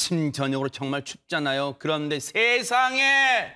아침 저녁으로 정말 춥잖아요. 그런데 세상에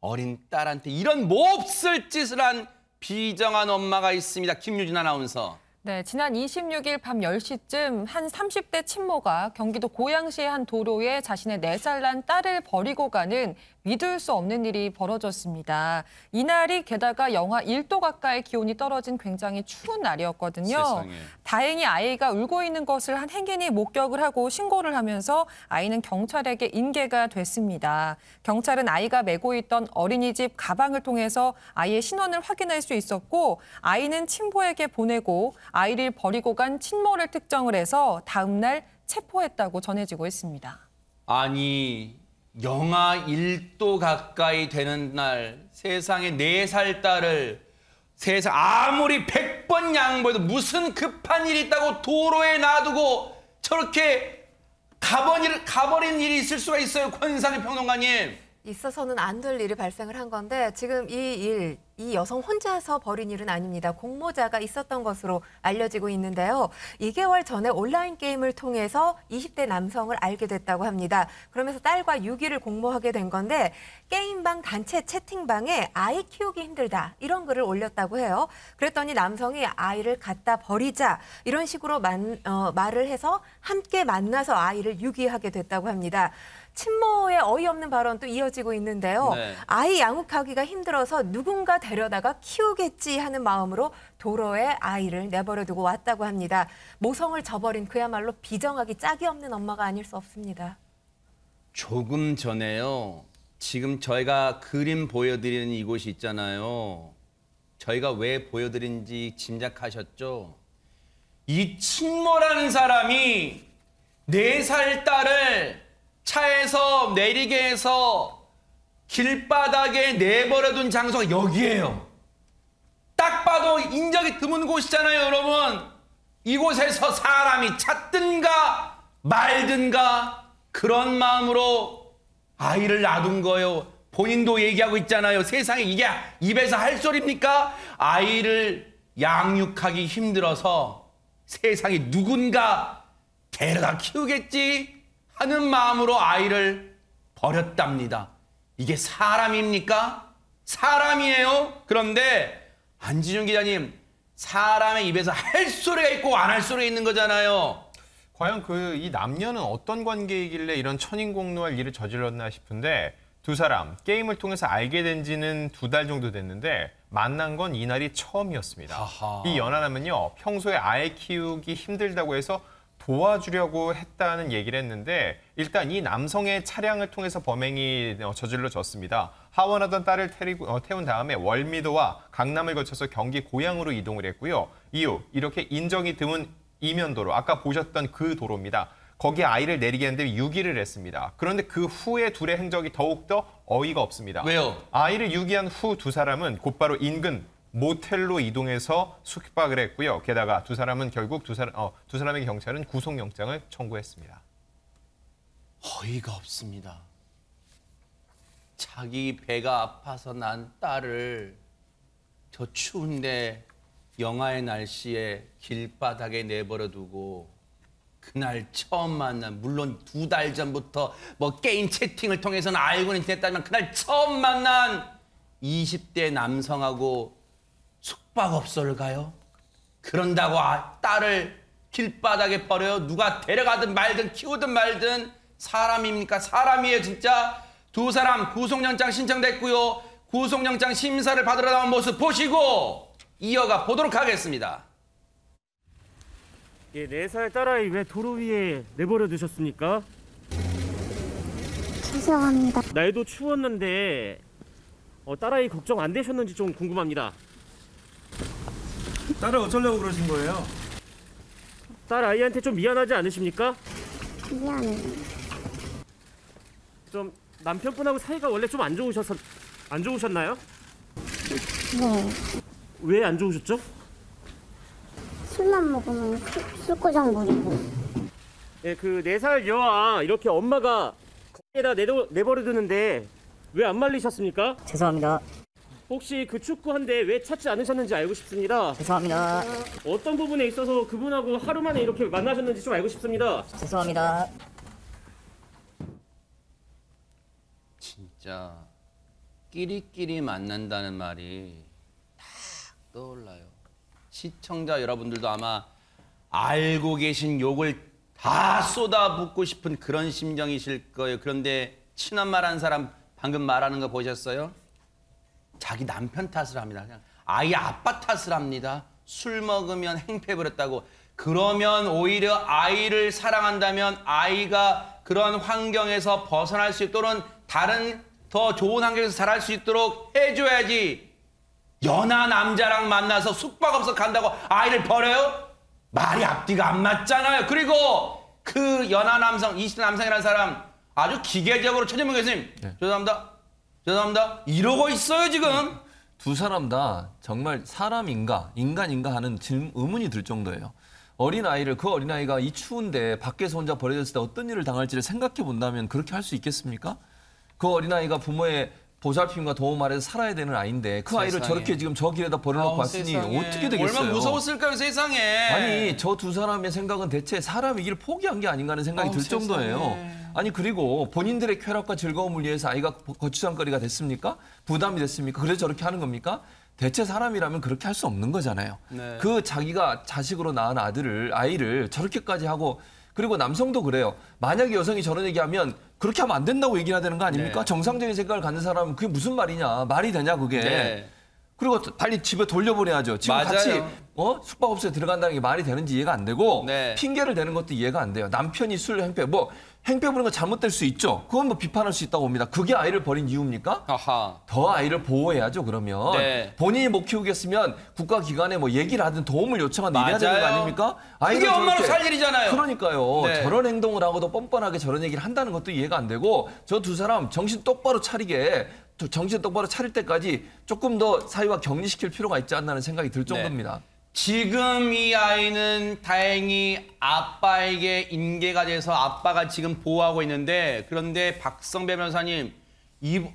어린 딸한테 이런 몹쓸 짓을 한 비정한 엄마가 있습니다. 김유진 아나운서. 네, 지난 26일 밤 10시쯤 한 30대 친모가 경기도 고양시의 한 도로에 자신의 4살 난 딸을 버리고 가는 믿을 수 없는 일이 벌어졌습니다. 이날이 게다가 영하 1도 가까이 기온이 떨어진 굉장히 추운 날이었거든요. 세상에. 다행히 아이가 울고 있는 것을 한 행인이 목격을 하고 신고를 하면서 아이는 경찰에게 인계가 됐습니다. 경찰은 아이가 메고 있던 어린이집 가방을 통해서 아이의 신원을 확인할 수 있었고 아이는 친부에게 보내고 아이를 버리고 간 친모를 특정을 해서 다음 날 체포했다고 전해지고 있습니다. 아니, 영하 1도 가까이 되는 날 세상에 4살 딸을 세상 아무리 100번 양보해도 무슨 급한 일이 있다고 도로에 놔두고 저렇게 가버린 일이 있을 수가 있어요. 권상희 평론가님. 있어서는 안 될 일이 발생을 한 건데 지금 이 여성 혼자서 벌인 일은 아닙니다. 공모자가 있었던 것으로 알려지고 있는데요. 2개월 전에 온라인 게임을 통해서 20대 남성을 알게 됐다고 합니다. 그러면서 딸과 6일을 공모하게 된 건데 게임방 단체 채팅방에 아이 키우기 힘들다 이런 글을 올렸다고 해요. 그랬더니 남성이 아이를 갖다 버리자 이런 식으로 말을 해서 함께 만나서 아이를 유기하게 됐다고 합니다. 친모의 어이없는 발언도 이어지고 있는데요. 네. 아이 양육하기가 힘들어서 누군가 데려다가 키우겠지 하는 마음으로 도로에 아이를 내버려 두고 왔다고 합니다. 모성을 저버린 그야말로 비정하기 짝이 없는 엄마가 아닐 수 없습니다. 조금 전에요. 지금 저희가 그림 보여드리는 이곳이 있잖아요. 저희가 왜 보여드린지 짐작하셨죠? 이 친모라는 사람이 4살 딸을 차에서 내리게 해서 길바닥에 내버려둔 장소가 여기예요. 딱 봐도 인적이 드문 곳이잖아요, 여러분. 이곳에서 사람이 찾든가 말든가 그런 마음으로 아이를 놔둔 거예요. 본인도 얘기하고 있잖아요. 세상에 이게 입에서 할 소리입니까? 아이를 양육하기 힘들어서 세상에 누군가 데려다 키우겠지 하는 마음으로 아이를 버렸답니다. 이게 사람입니까? 사람이에요. 그런데 안진용 기자님, 사람의 입에서 할 소리가 있고 안 할 소리가 있는 거잖아요. 과연 이 남녀는 어떤 관계이길래 이런 천인공노할 일을 저질렀나 싶은데 두 사람 게임을 통해서 알게 된 지는 2달 정도 됐는데 만난 건 이날이 처음이었습니다. 아하. 이 연하남은요, 평소에 아이 키우기 힘들다고 해서 도와주려고 했다는 얘기를 했는데 일단 이 남성의 차량을 통해서 범행이 저질러졌습니다. 하원하던 딸을 태운 다음에 월미도와 강남을 거쳐서 경기 고양으로 이동을 했고요. 이후 이렇게 인적이 드문 이면도로, 아까 보셨던 그 도로입니다. 거기에 아이를 내리게 했는데 유기를 했습니다. 그런데 그 후에 둘의 행적이 더욱더 어이가 없습니다. 왜요? 아이를 유기한 후 두 사람은 곧바로 인근 모텔로 이동해서 숙박을 했고요. 게다가 두 사람은 결국 두 사람에게 경찰은 구속영장을 청구했습니다. 어이가 없습니다. 자기 배가 아파서 난 딸을 저 추운데 영하의 날씨에 길바닥에 내버려 두고 그날 처음 만난, 물론 2달 전부터 뭐 게임 채팅을 통해서는 알고는 지냈다지만 그날 처음 만난 20대 남성하고 숙박업소를 가요? 그런다고 딸을 길바닥에 버려요? 누가 데려가든 말든 키우든 말든 사람입니까? 사람이에요, 진짜. 두 사람 구속영장 신청됐고요. 구속영장 심사를 받으러 나온 모습 보시고 이어가 보도록 하겠습니다. 예, 4살 딸아이 왜 도로 위에 내버려 두셨습니까? 죄송합니다. 날도 추웠는데 딸아이 걱정 안 되셨는지 좀 궁금합니다. 딸을 어쩌려고 그러신 거예요? 딸 아이한테 좀 미안하지 않으십니까? 미안해요. 좀 남편분하고 사이가 원래 좀 안 좋으셨나요? 네. 왜 안 좋으셨죠? 술만 먹으면 술고장 부리고. 예, 그 4살 여아 이렇게 엄마가 거기에다 내버려 두는데 왜 안 말리셨습니까? 죄송합니다. 혹시 그 축구한데 왜 찾지 않으셨는지 알고 싶습니다. 죄송합니다. 어떤 부분에 있어서 그분하고 하루 만에 이렇게 만나셨는지 좀 알고 싶습니다. 죄송합니다. 진짜 끼리끼리 만난다는 말이 딱 떠올라요. 시청자 여러분들도 아마 알고 계신 욕을 다 쏟아붓고 싶은 그런 심정이실 거예요. 그런데 친엄마라는 사람 방금 말하는 거 보셨어요? 자기 남편 탓을 합니다. 그냥 아이 아빠 탓을 합니다. 술 먹으면 행패 부렸다고. 그러면 오히려 아이를 사랑한다면 아이가 그런 환경에서 벗어날 수 있도록 또는 다른 더 좋은 환경에서 자랄 수 있도록 해줘야지. 연하 남자랑 만나서 숙박업소 간다고 아이를 버려요? 말이 앞뒤가 안 맞잖아요. 그리고 그 연하 남성, 20대 남성이라는 사람 아주 기계적으로 최재문 교수님, 네. 죄송합니다. 이러고 있어요 지금. 두 사람 다 정말 사람인가 인간인가 하는 의문이 들 정도예요. 어린아이를 그 어린아이가 이 추운데 밖에서 혼자 버려졌을 때 어떤 일을 당할지를 생각해 본다면 그렇게 할 수 있겠습니까? 그 어린아이가 부모의 보살핌과 도움 아래서 살아야 되는 아이인데 그 아이를 저렇게 지금 저 길에다 버려놓고 왔으니 세상에. 어떻게 되겠어요? 얼마나 무서웠을까요 세상에. 아니 저 두 사람의 생각은 대체 사람이길 포기한 게 아닌가 하는 생각이 들 세상에. 정도예요. 아니 그리고 본인들의 쾌락과 즐거움을 위해서 아이가 거추장거리가 됐습니까? 부담이 됐습니까? 그래서 저렇게 하는 겁니까? 대체 사람이라면 그렇게 할 수 없는 거잖아요. 네. 그 자기가 자식으로 낳은 아이를 저렇게까지 하고 그리고 남성도 그래요. 만약에 여성이 저런 얘기하면 그렇게 하면 안 된다고 얘기해야 되는 거 아닙니까? 네. 정상적인 생각을 갖는 사람은 그게 무슨 말이냐. 말이 되냐 그게. 네. 그리고 빨리 집에 돌려보내야죠. 지금 맞아요. 같이 숙박업소에 들어간다는 게 말이 되는지 이해가 안 되고 네. 핑계를 대는 것도 이해가 안 돼요. 남편이 술 행패 행패 부리는 거 잘못될 수 있죠. 그건 비판할 수 있다고 봅니다. 그게 아이를 버린 이유입니까? 아하. 더 아이를 보호해야죠. 그러면 네. 본인이 못 키우겠으면 국가기관에 얘기를 하든 도움을 요청하든 이래야 되는 거 맞아요. 아닙니까? 그게 엄마로 살 일이잖아요. 그러니까요. 네. 저런 행동을 하고도 뻔뻔하게 저런 얘기를 한다는 것도 이해가 안 되고 저 두 사람 정신 똑바로 차리게 정신 똑바로 차릴 때까지 조금 더 사회와 격리시킬 필요가 있지 않나 하는 생각이 들 정도입니다. 지금 이 아이는 다행히 아빠에게 인계가 돼서 아빠가 지금 보호하고 있는데 그런데 박성배 변호사님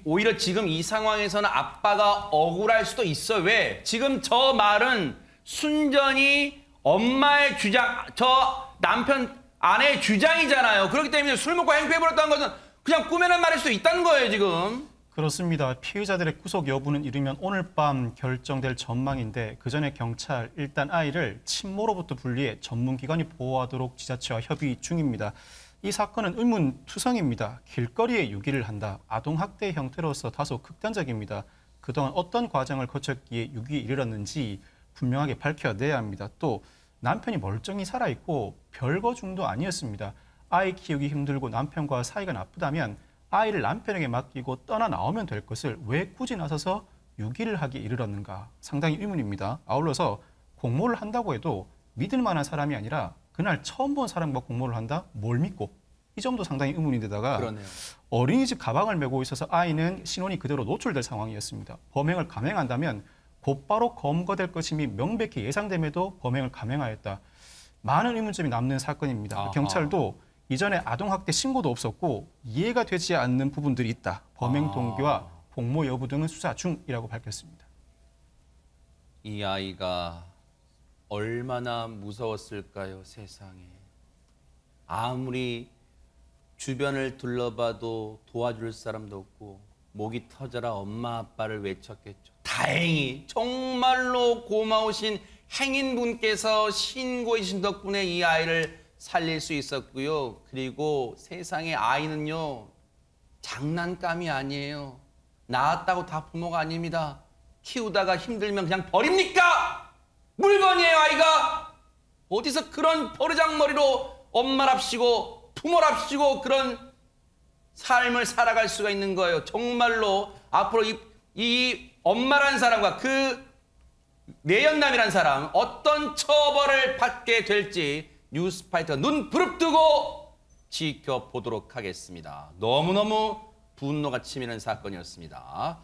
오히려 지금 이 상황에서는 아빠가 억울할 수도 있어요. 왜? 지금 저 말은 순전히 엄마의 주장, 저 남편 아내의 주장이잖아요. 그렇기 때문에 술 먹고 행패해버렸다는 것은 그냥 꾸며낸 말일 수도 있다는 거예요 지금. 그렇습니다. 피의자들의 구속 여부는 이르면 오늘 밤 결정될 전망인데 그 전에 경찰 일단 아이를 친모로부터 분리해 전문기관이 보호하도록 지자체와 협의 중입니다. 이 사건은 의문투성입니다. 길거리에 유기를 한다. 아동학대 형태로서 다소 극단적입니다. 그동안 어떤 과정을 거쳤기에 유기에 이르렀는지 분명하게 밝혀내야 합니다. 또 남편이 멀쩡히 살아있고 별거 중도 아니었습니다. 아이 키우기 힘들고 남편과 사이가 나쁘다면 아이를 남편에게 맡기고 떠나 나오면 될 것을 왜 굳이 나서서 유기를 하기에 이르렀는가 상당히 의문입니다. 아울러서 공모를 한다고 해도 믿을 만한 사람이 아니라 그날 처음 본 사람과 공모를 한다? 뭘 믿고? 이 점도 상당히 의문인데다가 그러네요. 어린이집 가방을 메고 있어서 아이는 신원이 그대로 노출될 상황이었습니다. 범행을 감행한다면 곧바로 검거될 것임이 명백히 예상됨에도 범행을 감행하였다. 많은 의문점이 남는 사건입니다. 아하. 경찰도 이전에 아동학대 신고도 없었고 이해가 되지 않는 부분들이 있다. 범행 동기와 공모 여부 등은 수사 중이라고 밝혔습니다. 이 아이가 얼마나 무서웠을까요, 세상에. 아무리 주변을 둘러봐도 도와줄 사람도 없고 목이 터져라 엄마 아빠를 외쳤겠죠. 다행히 정말로 고마우신 행인분께서 신고해 주신 덕분에 이 아이를 살릴 수 있었고요. 그리고 세상에 아이는요. 장난감이 아니에요. 낳았다고 다 부모가 아닙니다. 키우다가 힘들면 그냥 버립니까? 물건이에요, 아이가. 어디서 그런 버르장머리로 엄마랍시고 부모랍시고 그런 삶을 살아갈 수가 있는 거예요. 정말로 앞으로 이 엄마란 사람과 그 내연남이란 사람 어떤 처벌을 받게 될지 뉴스파이터가 눈 부릅뜨고 지켜보도록 하겠습니다. 너무너무 분노가 치미는 사건이었습니다.